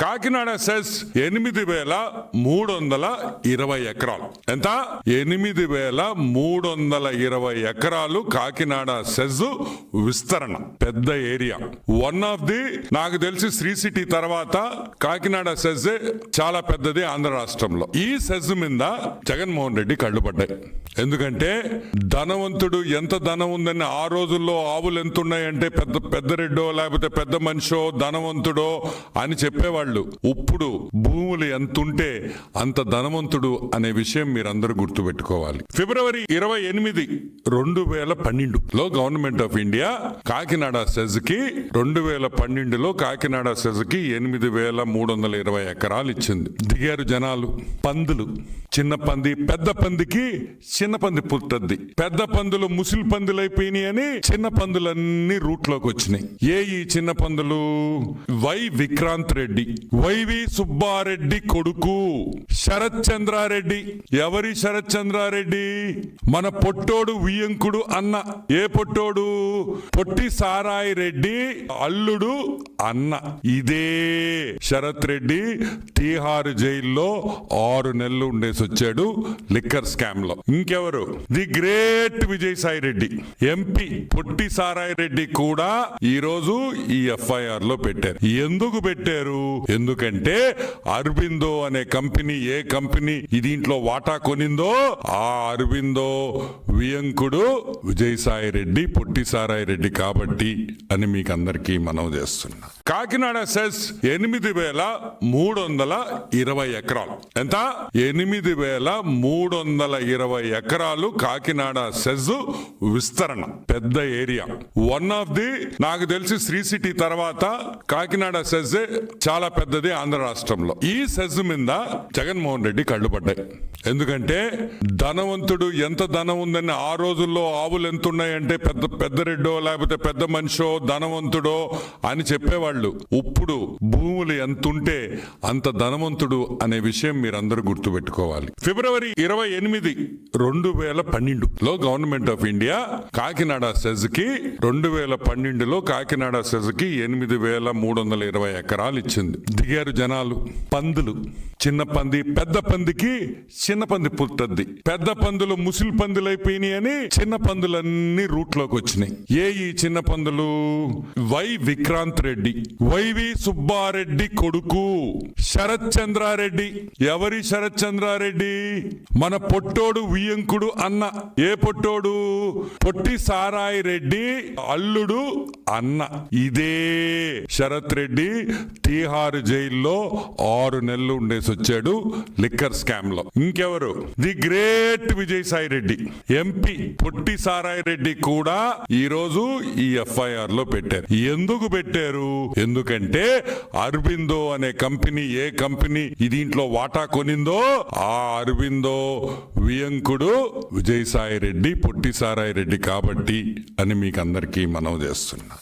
Kakinada cess 8,320 ఎకరాలు. ఎంత? 8,320 ఎకరాలు కాకినాడ సెజ్ విస్తరణ. పెద్ద ఏరియా. వన్ ఆఫ్ ది, నాకు తెలిసి శ్రీ సిటీ తర్వాత కాకినాడ సెజ్ చాలా పెద్దది ఆంధ్ర రాష్ట్రంలో. ఈ సెజ్ మీద జగన్మోహన్ రెడ్డి కళ్ళు పడ్డాయి. ఎందుకంటే ధనవంతుడు ఎంత ధనం ఉందని ఆ రోజుల్లో ఆవులు ఎంత ఉన్నాయంటే పెద్ద రెడ్డో లేకపోతే పెద్ద మనిషో ధనవంతుడో అని చెప్పేవాళ్ళు. ఇప్పుడు భూములు ఎంత ఉంటే అంత ధనవంతుడు అనే విషయం మీరందరూ గుర్తుపెట్టుకోవాలి. ఫిబ్రవరి 28, 2012లో government of India Kakinada SEZ కి 2012లో కాకినాడ సెజ్ కి 8,320 ఎకరాలు ఇచ్చింది. దిగారు జనాలు. పందులు, చిన్న పంది, పెద్ద పందికి చిన్న పంది పుట్టద్ది. పెద్ద పందులు ముసిలి పందులు అయిపోయినాయి అని చిన్న పందులన్నీ రూట్ లోకి వచ్చినాయి. ఈ చిన్న పందులు వై విక్రాంత్ రెడ్డి, వైవి సుబ్బారెడ్డి కొడుకు శరత్ చంద్రారెడ్డి. ఎవరి శరత్ చంద్రారెడ్డి? మన పొట్టోడు వియంకుడు అన్న. ఏ పొట్టోడు? పొట్టి సారాయి రెడ్డి అల్లుడు అన్న. ఇదే శరత్ రెడ్డి తీహారు జైల్లో 6 నెలలు ఉండేసి వచ్చాడు లిక్కర్ స్కామ్ లో. ఇంకెవరు? The great Vijayasai Reddy MP. పొట్టి సారాయి రెడ్డి కూడా ఈ రోజు ఈ ఎఫ్ఐఆర్ లో పెట్టారు. ఎందుకు పెట్టారు? ఎందుకంటే అరబిందో అనే కంపెనీ, ఏ కంపెనీ దీంట్లో వాటా కొనిందో ఆ అరబిందో వియంకుడు విజయసాయి రెడ్డి, పొట్టి సారాయి రెడ్డి కాబట్టి అని మీకు అందరికీ మనవి చేస్తున్నా. కాకినాడ సెస్ 8,320 ఎకరాలు. ఎంత? 8,320 ఎకరాలు కాకినాడ సెజ్ విస్తరణ. పెద్ద ఏరియా. వన్ ఆఫ్ ది, నాకు తెలిసి శ్రీ సిటీ తర్వాత కాకినాడ సెజ్ చాలా పెద్దది ఆంధ్ర రాష్ట్రంలో. ఈ సెజ్ మీద జగన్మోహన్ రెడ్డి కళ్ళు పడ్డాయి. ఎందుకంటే ధనవంతుడు ఎంత ధనం ఉందని ఆ రోజుల్లో ఆవులు ఎంత ఉన్నాయంటే పెద్ద రెడ్డో లేకపోతే పెద్ద మనిషో ధనవంతుడో అని చెప్పేవాళ్ళు. ఇప్పుడు భూములు ఎంత ఉంటే అంత ధనవంతుడు అనే విషయం మీరందరూ గుర్తుపెట్టుకోవాలి. ఫిబ్రవరి 28, 2012లో government of India Kakinada SEZ కి 2012లో కాకినాడ సెజ్ కి 8,320 ఎకరాలు ఇచ్చింది. దిగారు జనాలు. పందులు, చిన్న పంది, పెద్ద పందికి చిన్న పంది పుట్టద్ది. పెద్ద పందులు ముసిలి పందులు అయిపోయినాయి అని చిన్న పందులన్నీ రూట్ లోకి వచ్చినాయి. ఈ చిన్న పందులు వై విక్రాంత్ రెడ్డి, వైవి సుబ్బారెడ్డి కొడుకు శరత్ చంద్రారెడ్డి. ఎవరి శరత్ చంద్రారెడ్డి? మన పొట్టోడు వియంకుడు అన్న. ఏ పొట్టోడు? పొట్టి సారాయి రెడ్డి అల్లుడు అన్న. ఇదే శరత్ రెడ్డి తీహారు జైల్లో 6 నెలలు ఉండేసి వచ్చాడు లిక్కర్ స్కామ్ లో. ఇంకెవరు? The great Vijayasai Reddy MP. పొట్టి సారాయి రెడ్డి కూడా ఈ రోజు ఈ ఎఫ్ఐఆర్ లో పెట్టారు. ఎందుకు పెట్టారు? ఎందుకంటే అరబిందో అనే కంపెనీ, ఏ కంపెనీ దీంట్లో వాటా కొనిందో ఆ అరబిందో వియంకుడు విజయసాయి రెడ్డి, పొట్టి సారాయి రెడ్డి కాబట్టి అని మీకు అందరికీ మనవి చేస్తున్నా.